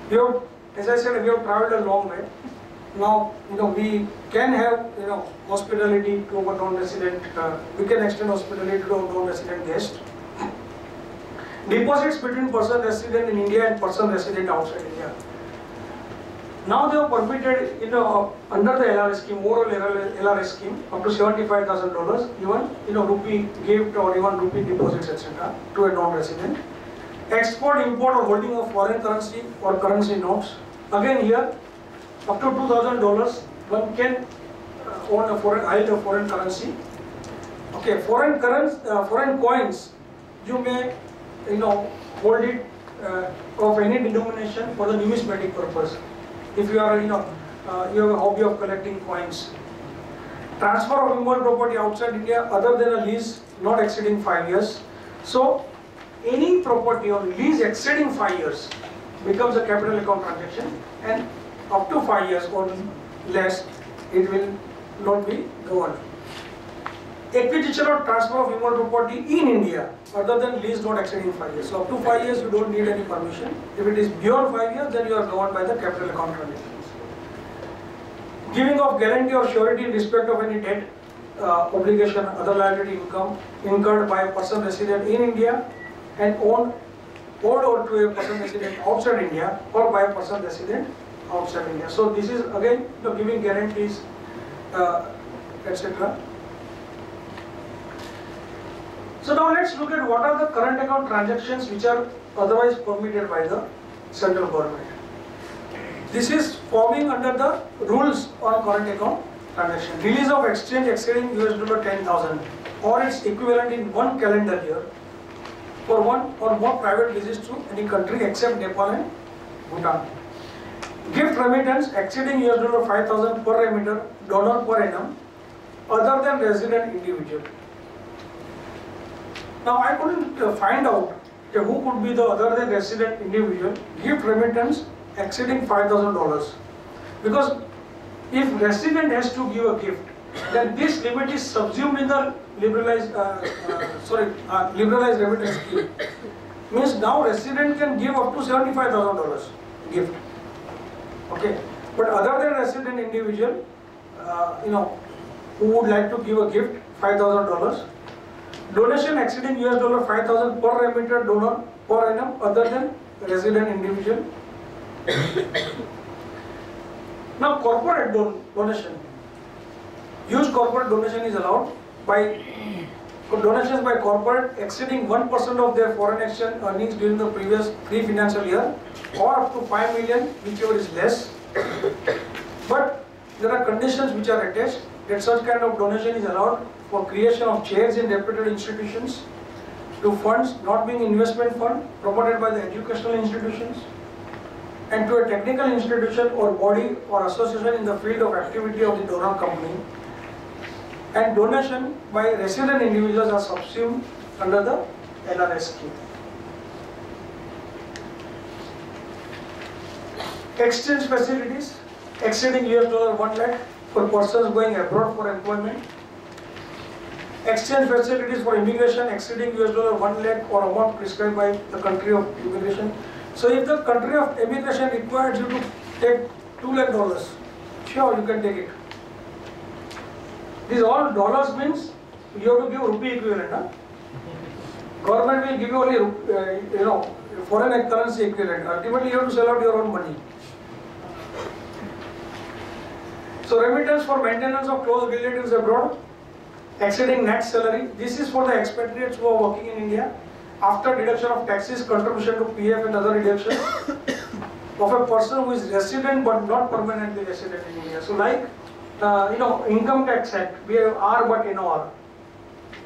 We have, as I said, we have traveled a long way. Now, we can have, hospitality to our non-resident, we can extend hospitality to our non-resident guests. Deposits between person resident in India and person resident outside India. Now they have permitted, under the LRS scheme, overall LRS scheme, up to $75,000, even, rupee gift or even rupee deposits, etc., to a non-resident. Export, import or holding of foreign currency or currency notes. Again here, up to $2,000, one can own a foreign currency. Okay, foreign coins, you may, hold it of any denomination for the numismatic purpose. If you are, you have a hobby of collecting coins. Transfer of immovable property outside India other than a lease not exceeding 5 years. So, any property or lease exceeding 5 years becomes a capital account transaction, and up to 5 years or less, it will not be governed. Acquisition or transfer of immovable property in India other than lease not exceeding 5 years. So up to 5 years you don't need any permission. If it is beyond 5 years, then you are governed by the capital account transactions. Giving of guarantee or surety in respect of any debt, obligation, other liability income incurred by a person resident in India and owed or to a person resident outside India or by a person resident outside India. So this is again giving guarantees, etc. So now let's look at what are the current account transactions which are otherwise permitted by the central government. This is forming under the rules on current account transaction. Release of exchange exceeding $10,000 or its equivalent in one calendar year for one or more private visits to any country except Nepal and Bhutan. Gift remittance exceeding $5,000 per remitter, donor per annum, other than resident individual. Now I couldn't find out who could be the other than resident individual gift remittance exceeding $5,000, because if resident has to give a gift, then this limit is subsumed in the liberalized remittance scheme. Means now resident can give up to $75,000 gift. Okay, but other than resident individual, who would like to give a gift $5,000. Donation exceeding $5,000 per remitter, donor per annum, other than resident individual. Now corporate donation, huge corporate donation is allowed by donations by corporate exceeding 1% of their foreign exchange earnings during the previous financial year, or up to 5 million, whichever is less. But there are conditions which are attached that such kind of donation is allowed for creation of chairs in reputed institutions, to funds not being investment fund promoted by the educational institutions, and to a technical institution or body or association in the field of activity of the donor company. And donation by resident individuals are subsumed under the LRS scheme. Exchange facilities exceeding $1 lakh for persons going abroad for employment. Exchange facilities for immigration exceeding $1 lakh or amount prescribed by the country of immigration. So if the country of immigration requires you to take $2 lakh, sure, you can take it. These all dollars means you have to give rupee equivalent. Huh? Government will give you only foreign currency equivalent. Ultimately you have to sell out your own money. So remittance for maintenance of close relatives abroad exceeding net salary. This is for the expatriates who are working in India after deduction of taxes, contribution to PF and other deductions of a person who is resident but not permanently resident in India. So like Income Tax Act, we have R but NOR.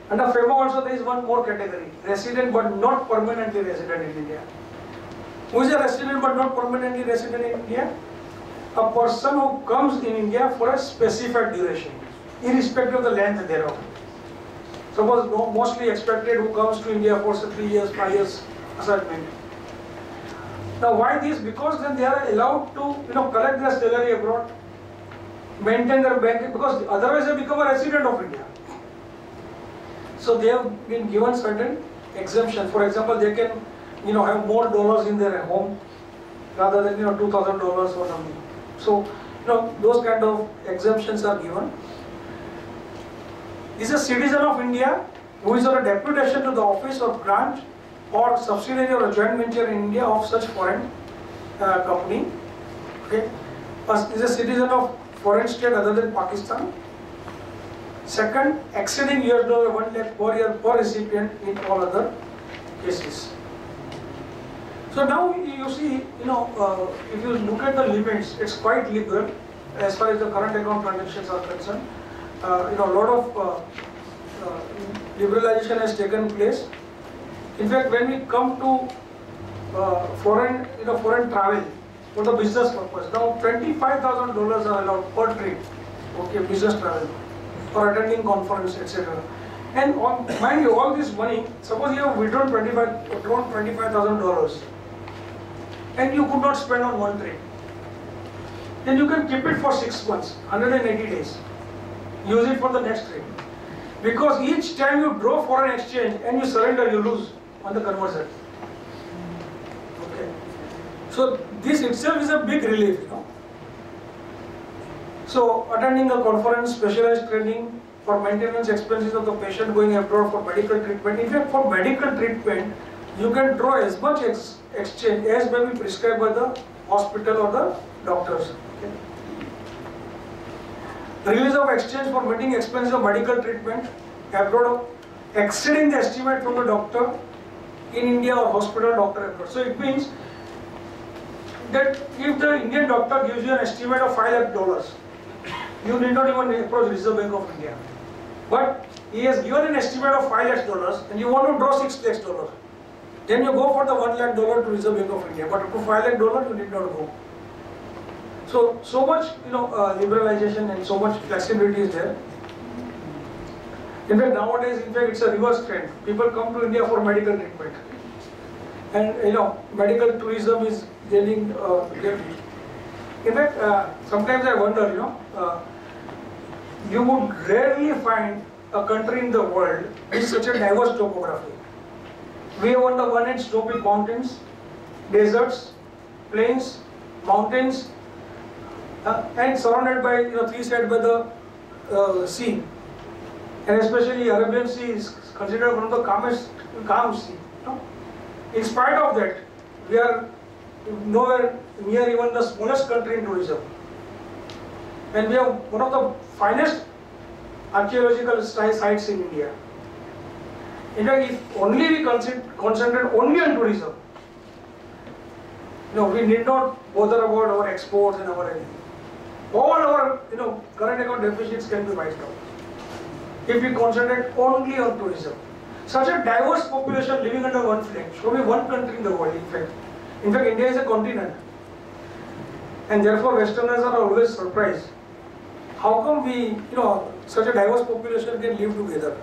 Under FEMA also there is one more category, resident but not permanently resident in India. Who is a resident but not permanently resident in India? A person who comes in India for a specified duration, irrespective of the length thereof. Suppose mostly expatriate who comes to India for 3 years, 5 years assignment. Now why this? Because then they are allowed to collect their salary abroad, maintain their bank, because otherwise they become a resident of India. So they have been given certain exemptions. For example, they can have more dollars in their home, rather than $2,000 or something. So those kind of exemptions are given. Is a citizen of India who is on a deputation to the office or branch or subsidiary or a joint venture in India of such foreign company. Okay, is a citizen of foreign state other than Pakistan. Second, exceeding $1 lakh per year per recipient in all other cases. So now you see, if you look at the limits, it's quite liberal as far as the current account transactions are concerned. A lot of liberalization has taken place. In fact, when we come to foreign travel for the business purpose, now $25,000 are allowed per trip. Okay, business travel for attending conference, etc. And mind you, all this money, suppose you have withdrawn $25,000 and you could not spend on one trip, then you can keep it for 6 months, 180 days. Use it for the next trip. Because each time you draw foreign exchange and you surrender, you lose on the conversion. Okay. So this itself is a big relief, So attending a conference, specialized training for maintenance expenses of the patient going abroad for medical treatment. In fact, for medical treatment, you can draw as much exchange as may be prescribed by the hospital or the doctors. Okay. Release of exchange for meeting expenses of medical treatment abroad exceeding the estimate from the doctor in India or hospital doctor abroad. So it means that if the Indian doctor gives you an estimate of $5 lakh, you need not even approach Reserve Bank of India. But he has given an estimate of $5 lakh and you want to draw $6 lakh. Then you go for the $1 lakh to Reserve Bank of India. But up to $5 lakh you need not go. So much liberalization and so much flexibility is there. In fact, nowadays, it's a reverse trend. People come to India for medical treatment, and medical tourism is gaining. In fact, sometimes I wonder, you would rarely find a country in the world with such a diverse topography. We have on the one end snow-peak mountains, deserts, plains, mountains, and surrounded by three sides by the sea. And especially Arabian Sea is considered one of the calm sea. In spite of that, we are nowhere near even the smallest country in tourism. And we have one of the finest archaeological sites in India. In fact, if only we concentrate only on tourism, we need not bother about our exports and our anything. All our current account deficits can be wiped out if we concentrate only on tourism. Such a diverse population living under one flag. Show me one country in the world, in fact. In fact, India is a continent. And therefore, Westerners are always surprised. How come we, such a diverse population can live together?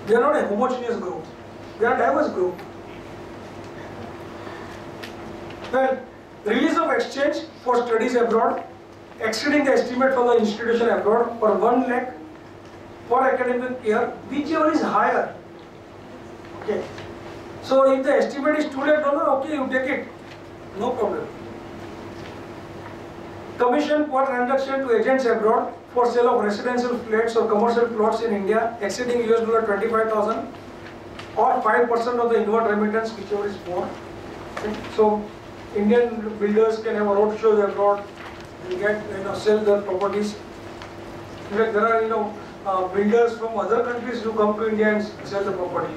We are not a homogeneous group. We are a diverse group. Well, release of exchange for studies abroad, exceeding the estimate for the institution abroad for 1 lakh for academic year, whichever is higher. Okay. So if the estimate is $2 lakh, okay, you take it, no problem. Commission per transaction to agents abroad for sale of residential flats or commercial plots in India exceeding $25,000 or 5% of the inward remittance, whichever is more. Okay. So Indian builders can have a road shows abroad and get sell their properties. In fact, there are builders from other countries who come to India and sell the property.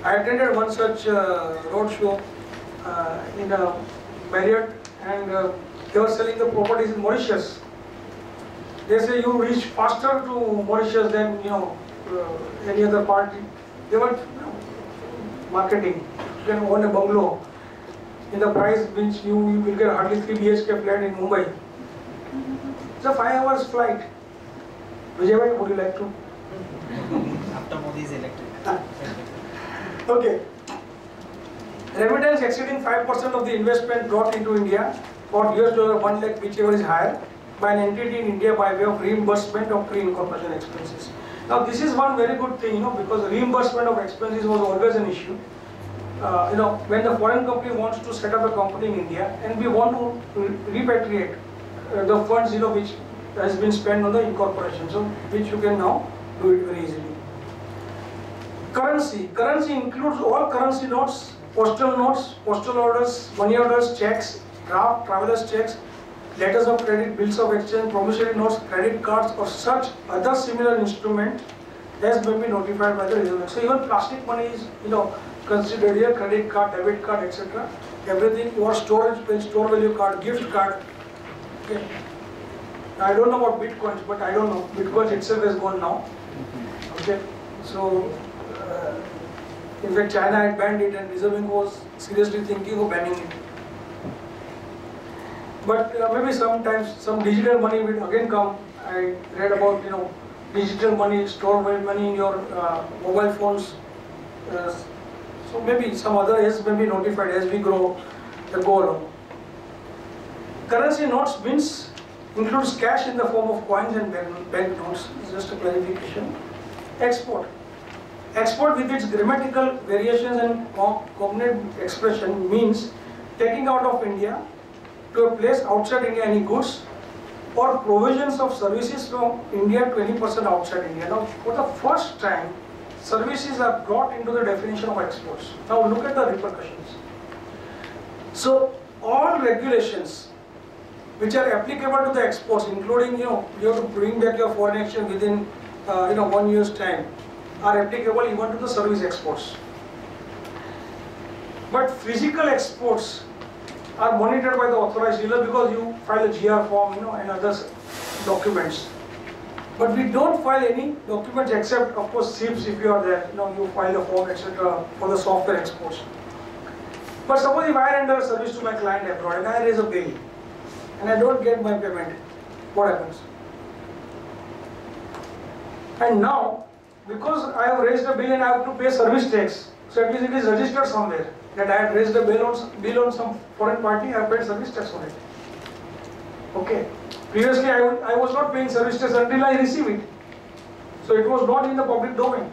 I attended one such road show in Marriott, and they were selling the properties in Mauritius. They say you reach faster to Mauritius than any other party. They were marketing. You can own a bungalow in the price which you will get hardly 3 BHK flat in Mumbai. It's a 5 hours flight. Vijay bhai, would you like to? After Modi is elected. Okay. Remittance exceeding 5% of the investment brought into India for $1 lakh, whichever is higher, by an entity in India by way of reimbursement of pre-incorporation expenses. Now this is one very good thing, because reimbursement of expenses was always an issue. when the foreign company wants to set up a company in India and we want to repatriate the funds, which has been spent on the incorporation, so which you can now do it very easily. Currency includes all currency notes, postal orders, money orders, checks, draft, travelers checks, letters of credit, bills of exchange, promissory notes, credit cards, or such other similar instrument as may be notified by the Reserve Bank. So even plastic money is, considered here, credit card, debit card, etc. Everything, your storage bill, store value card, gift card. Okay. I don't know about bitcoins, but I don't know. Bitcoins itself is gone now. Okay. So, in fact, China had banned it, and Reserve Bank was seriously thinking of banning it. But maybe sometimes some digital money will again come. I read about digital money, store money in your mobile phones. So maybe some other else may be notified as we go along. Currency notes includes cash in the form of coins and bank notes. Just a clarification. Export with its grammatical variations and cognate expression means taking out of India to a place outside India any goods or provisions of services from India to any person outside India. Now, for the first time, services are brought into the definition of exports. Now, look at the repercussions. So, all regulations which are applicable to the exports, including you have to bring back your foreign exchange within 1 year's time, are applicable even to the service exports. But physical exports are monitored by the authorized dealer because you file a GR form, and other documents. But we don't file any documents except, of course, SIPs if you are there. You file a form, etc. for the software exports. But suppose if I render a service to my client abroad and I raise a bill and I don't get my payment, what happens? And now, because I have raised a bill and I have to pay service tax, so at least it is registered somewhere that I had raised a bill on some foreign party, I have paid service tax on it. Okay. Previously, I was not paying service tax until I receive it. So it was not in the public domain.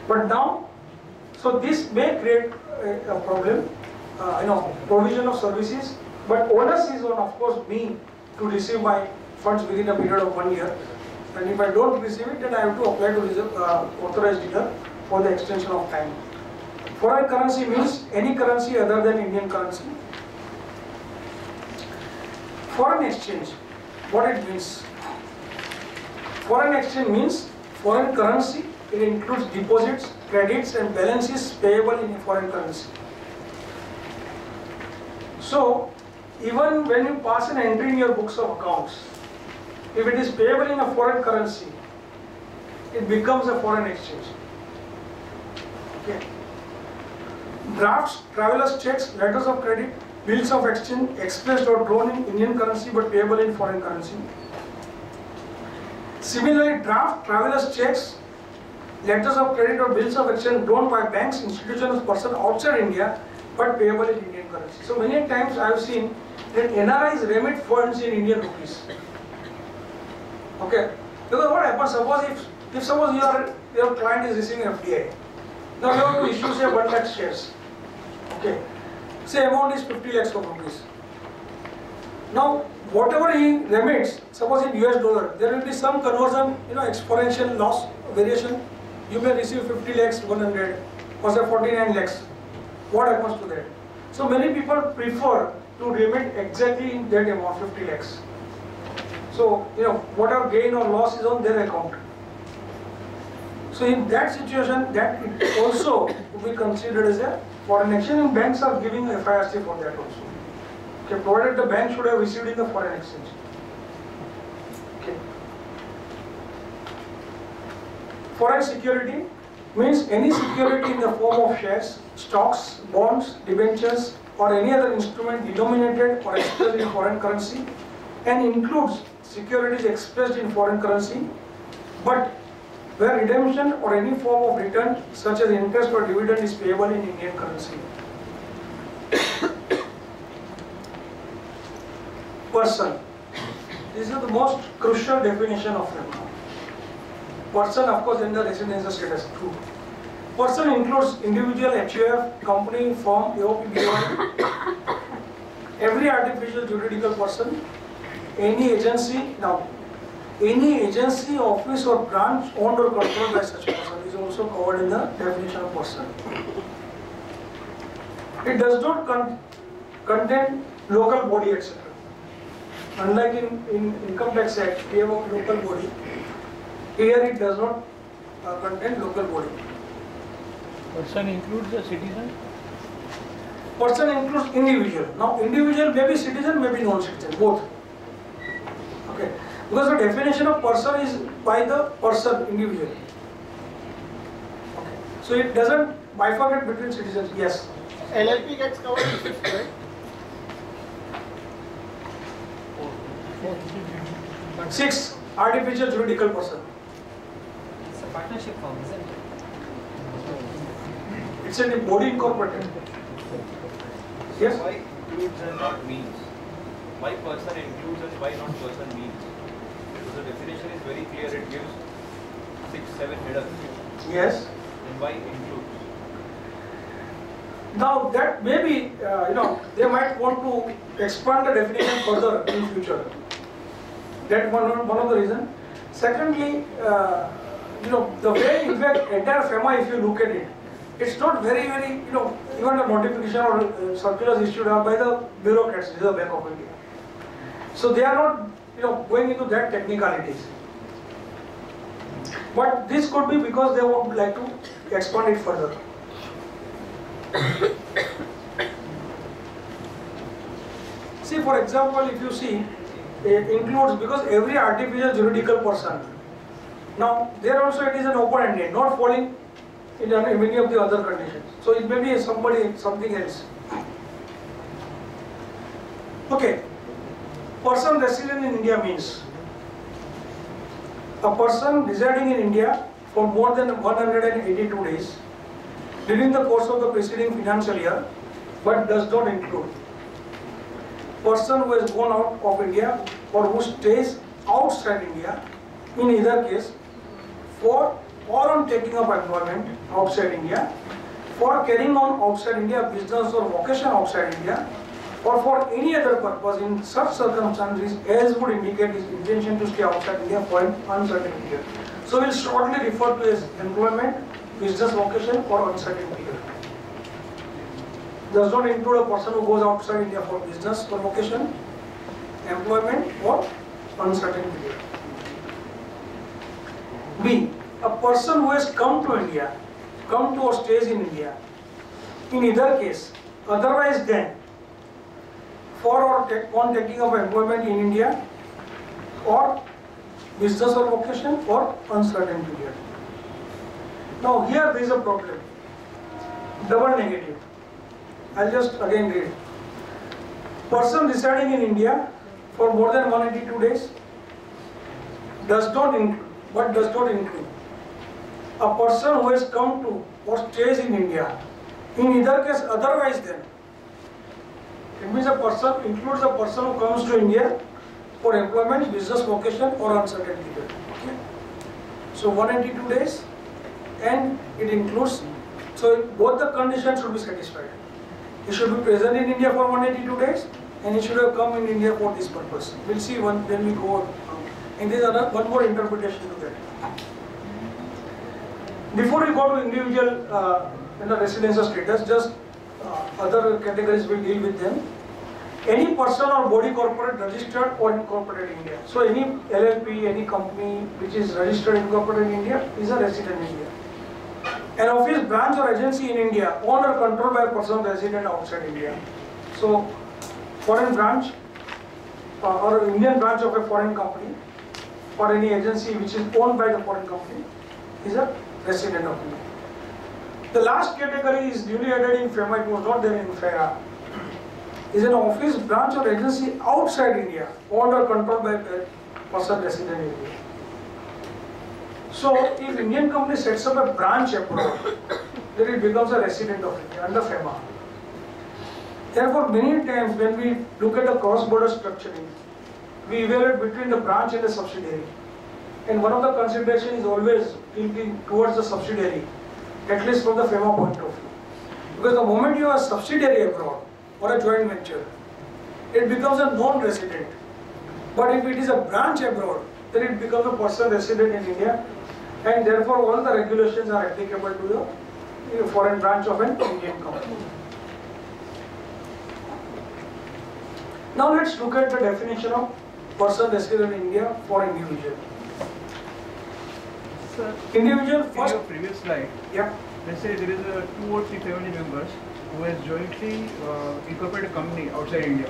But now, so this may create a problem, provision of services, but onus is on, of course, me to receive my funds within a period of 1 year. And if I don't receive it, then I have to apply to authorized dealer for the extension of time. Foreign currency means any currency other than Indian currency. Foreign exchange, what it means? Foreign exchange means foreign currency. It includes deposits, credits, and balances payable in foreign currency. So, even when you pass an entry in your books of accounts, if it is payable in a foreign currency, it becomes a foreign exchange. Okay. Drafts, travelers checks, letters of credit, bills of exchange expressed or drawn in Indian currency but payable in foreign currency. Similarly, draft, travelers checks, letters of credit or bills of exchange drawn by banks, institutions, person outside India but payable in Indian currency. So many times I have seen that NRIs remit funds in Indian rupees. Okay, because what happens? Suppose if suppose your client is receiving FDI, now you have to issue say 1 lakh shares. Okay, say amount is 50 lakhs of rupees. Now whatever he remits, suppose in US dollar, there will be some conversion, exponential loss variation. You may receive 50 lakhs, 100, or say 49 lakhs. What happens to that? So many people prefer to remit exactly in that amount, 50 lakhs. So, whatever gain or loss is on their account. So in that situation, that it also will be considered as a foreign exchange, and banks are giving FIRC for that also. Okay, provided the bank should have received in the foreign exchange. Okay. Foreign security means any security in the form of shares, stocks, bonds, debentures, or any other instrument denominated or expressed in foreign currency, and includes securities expressed in foreign currency, but where redemption or any form of return such as interest or dividend is payable in Indian currency. Person. This is the most crucial definition of them. Person, of course, in the residential status too. Person includes individual, HUF, company, firm, AOP, BOI, every artificial juridical person, any agency. Now, any agency, office or branch owned or controlled by such person is also covered in the definition of person. It does not contain local body, etc. Unlike in Income Tax Act, we have a local body. Here it does not contain local body. Person includes the citizen? Person includes individual. Now individual may be citizen, may be non-citizen, both. Okay. Because the definition of person is by the person, individual. Okay. So it doesn't bifurcate between citizens. Yes. LLP gets covered in fifth, right? Six, artificial juridical person. It's a partnership form, isn't it? It's a body incorporated. Yes? Why includes and not means? Why person includes and why not person means? Because the definition is very clear, it gives 6-7 headers. Yes. And why includes? Now that maybe, they might want to expand the definition further in future. That one of the reason. Secondly, the way in fact entire FEMA, if you look at it, it's not very, even the notification or circulars issued are by the bureaucrats, Reserve Bank of India. So they are not, going into that technicalities. But this could be because they would like to expand it further. See, for example, if you see, it includes, because every artificial juridical person. Now, there also it is an open-ended, not falling in many of the other conditions. So it may be something else. Okay. Person resident in India means a person residing in India for more than 182 days during the course of the preceding financial year, but does not include person who has gone out of India or who stays outside India, in either case, for or on taking up employment outside India, for carrying on outside India business or vocation outside India, or for any other purpose in such circumstances as would indicate his intention to stay outside India for an uncertain period. So we will shortly refer to as employment, business vocation or uncertain period. Does not include a person who goes outside India for business or vocation, employment or uncertain period. B. A person who has come to India, come to or stays in India, in either case, otherwise than for or on taking up employment in India or business or vocation or uncertain period. Now here there is a problem, double negative. I'll just again read. Person residing in India for more than 182 days does not include, but does not include a person who has come to or stays in India, in either case otherwise than. It means a person includes a person who comes to India for employment, business vocation or uncertain period. Okay. So 182 days, and it includes, so both the conditions should be satisfied. He should be present in India for 182 days and he should have come in India for this purpose. We'll see when we go on. And there is one more interpretation to that. Before we go to individual residential status, just other categories will deal with them. Any person or body corporate registered or incorporated in India. So any LLP, any company which is registered and incorporated in India is a resident in India. An office, branch or agency in India owned or controlled by a person resident outside India. So foreign branch or Indian branch of a foreign company or any agency which is owned by the foreign company is a resident of India. The last category is newly added in FEMA, it was not there in FERA. Is an office, branch or agency outside India owned or controlled by a person resident in India. So if Indian company sets up a branch abroad, then it becomes a resident of India under FEMA. Therefore, many times when we look at the cross-border structuring, we evaluate between the branch and the subsidiary. And one of the considerations is always thinking towards the subsidiary. at least from the FEMA point of view. Because the moment you are a subsidiary abroad or a joint venture, it becomes a non-resident. But if it is a branch abroad, then it becomes a person resident in India, and therefore all the regulations are applicable to the foreign branch of an Indian company. Now let's look at the definition of person resident in India for individual. Sir, Individual in first. your previous slide, Yeah. let's say there is a 2 or 3 family members who has jointly incorporated a company outside India,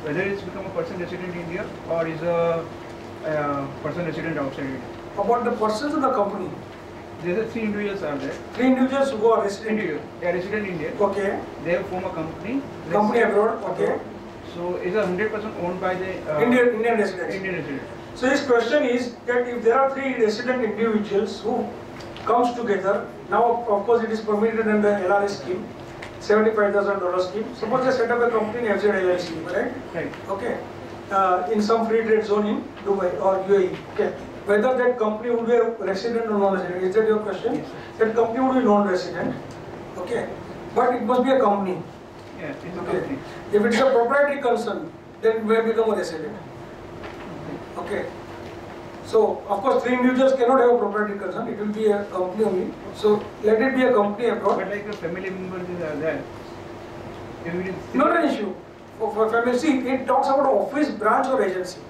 whether it's become a person resident in India or is a person resident outside India. About the persons of the company, There are 3 individuals are there. 3 individuals who are resident. Individual, they are resident in India. Okay. They have formed a company. let's Company say, abroad. Okay. So is a 100% owned by the Indian residents. Indian resident. So his question is that if there are 3 resident individuals who comes together, now of course it is permitted under LRS scheme, $75,000 scheme. Suppose they set up a company in FZ LLC, right? Right. Okay. In some free trade zone in Dubai or UAE. Okay. Whether that company would be a resident or non-resident, is that your question? Yes, That company would be non-resident. Okay. But it must be a company. Yeah, it's a Okay. company. If it's a proprietary concern, then it may become a resident. Okay. So, of course, 3 individuals cannot have a proprietary concern. It will be a company only. So, let it be a company abroad. But like the family members are there. If it is Not an issue. For family, see, it talks about office, branch or agency.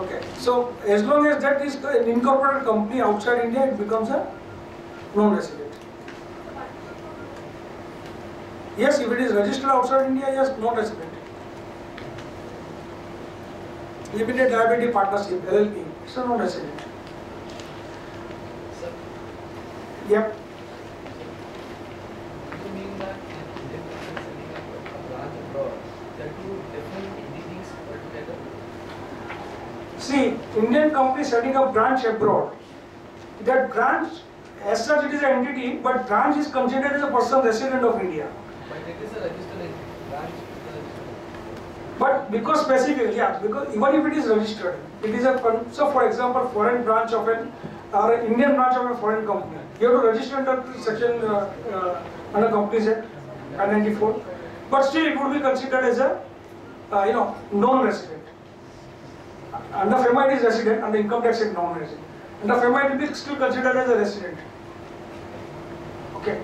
Okay. So, as long as that is an incorporated company outside India, it becomes a non-resident. Yes, if it is registered outside India, yes, non-resident. Limited liability partnership, LLP, it's a non-resident. Sir, Yep. you mean that if Indian person setting up a branch abroad, there are 2 different entities put together? See, Indian company setting up branch abroad, that branch, as such it is an entity, but branch is considered as a person resident of India. But it is a registered branch. But because specifically, yeah, because even if it is registered, it is a, so for example, foreign branch of an, or an Indian branch of a foreign company, you have to register under section, under Companies Act, 94, but still it would be considered as a, non-resident. Under FEMA it is resident, under Income Tax Act non-resident. Under FEMA it will be still considered as a resident. Okay.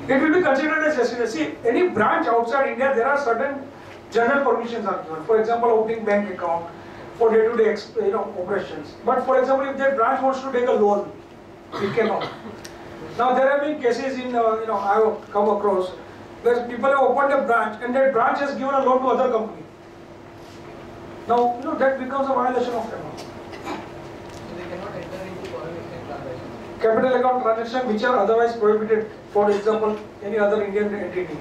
It will be considered as resident. See, any branch outside India, there are certain general permissions are given. For example, opening bank account for day-to-day operations. But for example, if that branch wants to take a loan, it cannot. Now there have been cases in I have come across where people have opened a branch and that branch has given a loan to other company. Now that becomes a violation of FEMA. So they cannot enter into foreign exchange transactions. Capital account transactions which are otherwise prohibited, for example, any other Indian entity.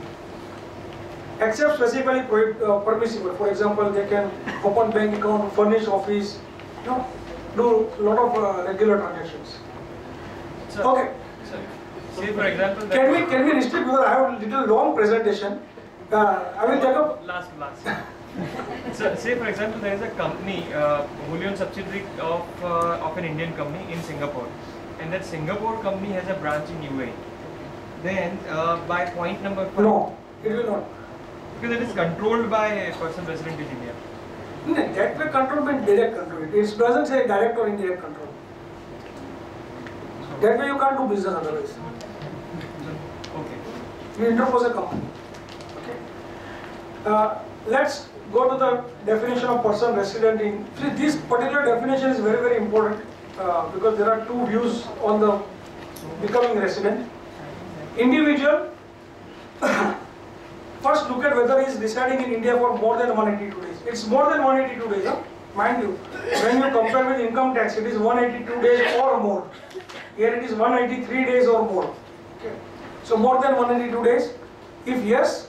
Except specifically permissible. For example, they can open bank account, furnish office, do a lot of regular transactions. Sir, Okay. sir, say for example that Can we restrict, because I have a little long presentation. I will take up. last. So say for example there is a company, wholly owned subsidiary of an Indian company in Singapore, and that Singapore company has a branch in UAE. Then by point number 5, No, it will not. because it is controlled by a person resident in India. No, that way control means direct control. It doesn't say direct or indirect control. That way you can't do business otherwise. Okay. You interpose a company. Okay. Let's go to the definition of person resident in. See, this particular definition is very, very important because there are 2 views on the becoming resident. Individual. First, look at whether he is residing in India for more than 182 days. It's more than 182 days, huh? Mind you. When you compare with income tax, it is 182 days or more. Here it is 183 days or more. Okay. So more than 182 days. If yes,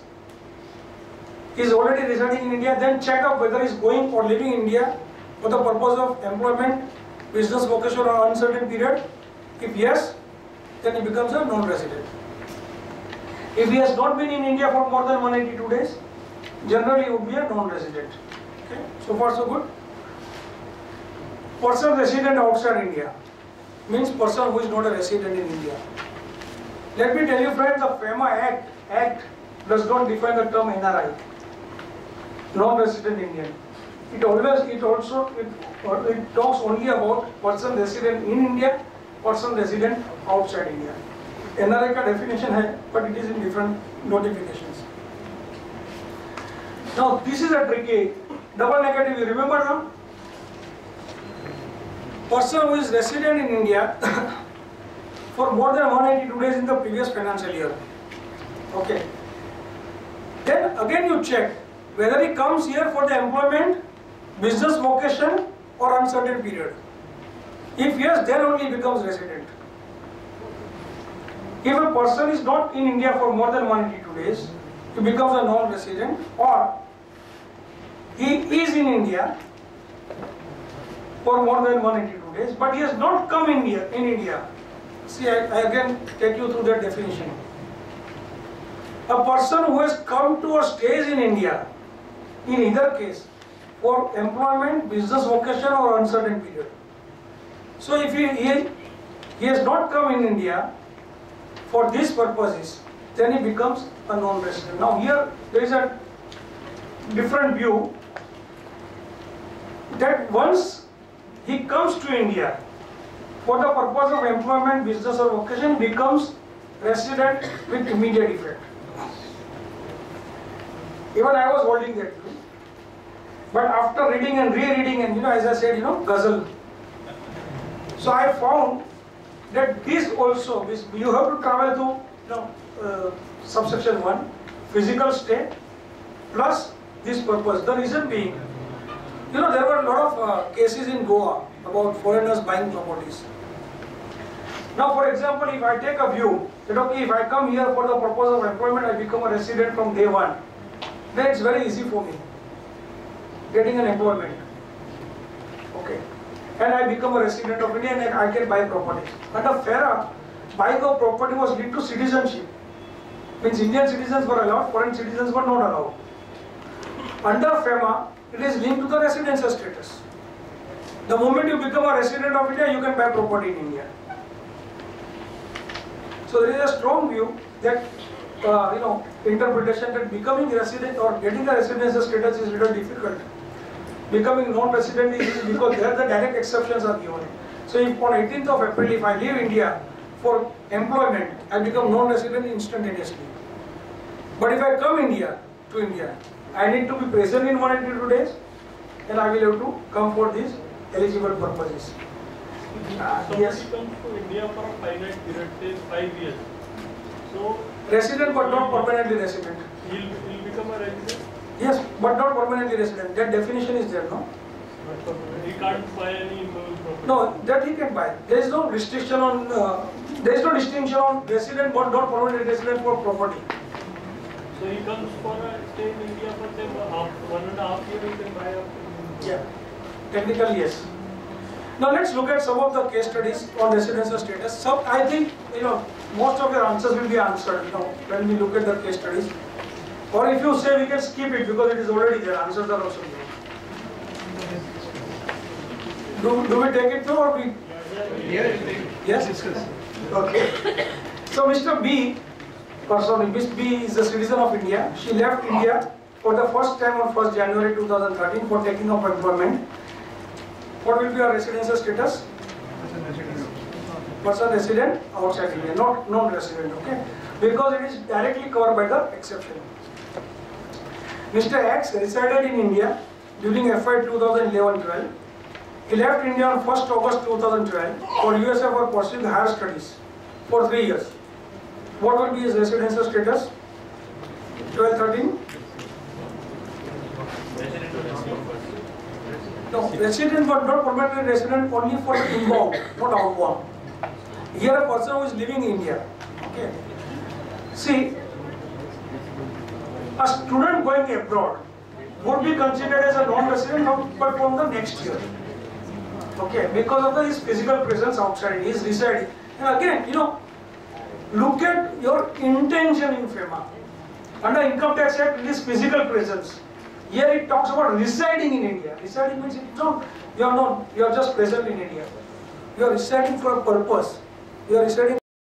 he is already residing in India, then check up whether he is going or living in India for the purpose of employment, business, vocation or uncertain period. If yes, then he becomes a non-resident. If he has not been in India for more than 182 days, generally he would be a non-resident. Okay. So far so good. Person resident outside India. means person who is not a resident in India. Let me tell you friends, the FEMA Act does not define the term NRI, non-resident Indian. It talks only about person resident in India, person resident outside India. NRI का definition है, but it is in different notifications. Now this is a tricky double negative. You remember now? Person who is resident in India for more than 182 days in the previous financial year. Okay. Then again you check whether he comes here for the employment, business vocation or uncertain period. If yes, then only he becomes resident. If a person is not in India for more than 182 days, he becomes a non-resident, or he is in India for more than 182 days, but he has not come in India. See, I again take you through that definition. A person who has come to or stays in India, in either case, for employment, business vocation or uncertain period. So if he has not come in India for these purposes, then he becomes a non-resident. Now here there is a different view that once he comes to India for the purpose of employment, business or vocation, becomes resident with immediate effect. Even I was holding that view. But after reading and re-reading and as I said, ghazal. So I found that this also, you have to travel to subsection 1, physical state plus this purpose. The reason being, there were a lot of cases in Goa about foreigners buying properties. Now for example, if I take a view that okay, if I come here for the purpose of employment, I become a resident from day one, then it's very easy for me getting an employment. Okay. And I become a resident of India and I can buy property. Under FERA, buying of property was linked to citizenship. Means Indian citizens were allowed, foreign citizens were not allowed. Under FEMA, it is linked to the residential status. The moment you become a resident of India, you can buy property in India. So there is a strong view that, interpretation that becoming resident or getting a residential status is little difficult. Becoming non-resident is easy because there the direct exceptions are given. So if on 18th of April, if I leave India for employment, I become non-resident instantaneously. But if I come to India, I need to be present in 182 days and I will have to come for these eligible purposes. Yes. Somebody comes to India for a finite period, say 5 years. So resident but not permanently resident. He'll become a resident? Yes, but not permanently resident. That definition is there, no? He can't buy any moving property. No, that he can buy. There is no restriction on, there is no distinction on resident but not permanently resident for property. So he comes for a stay in India for say 1.5 years, he can buy a. Yeah, technically yes. Now let's look at some of the case studies on residential status. So I think most of your answers will be answered when we look at the case studies. Or if you say we can skip it because it is already there, answers are also given. Do we take it through or we? Yes. Discuss. Okay. So Mr. B, Miss B is a citizen of India. She left India for the first time on 1st January 2013 for taking up employment. What will be our residential status? Person resident outside India, not non-resident, okay? Because it is directly covered by the exception. Mr. X resided in India during FY 2011-12. He left India on 1st August 2012 for USA for pursuing higher studies for 3 years. What will be his residential status? 12-13? No, resident but not permanently resident only for inbound, not outbound. Here a person who is living in India. Okay. See, a student going abroad would be considered as a non-resident but from the next year. Okay, because of his physical presence outside, he is residing. And again, look at your intention in FEMA. Under Income Tax Act, it is physical presence. Here it talks about residing in India. Residing means you are just present in India. You are residing for a purpose. You are residing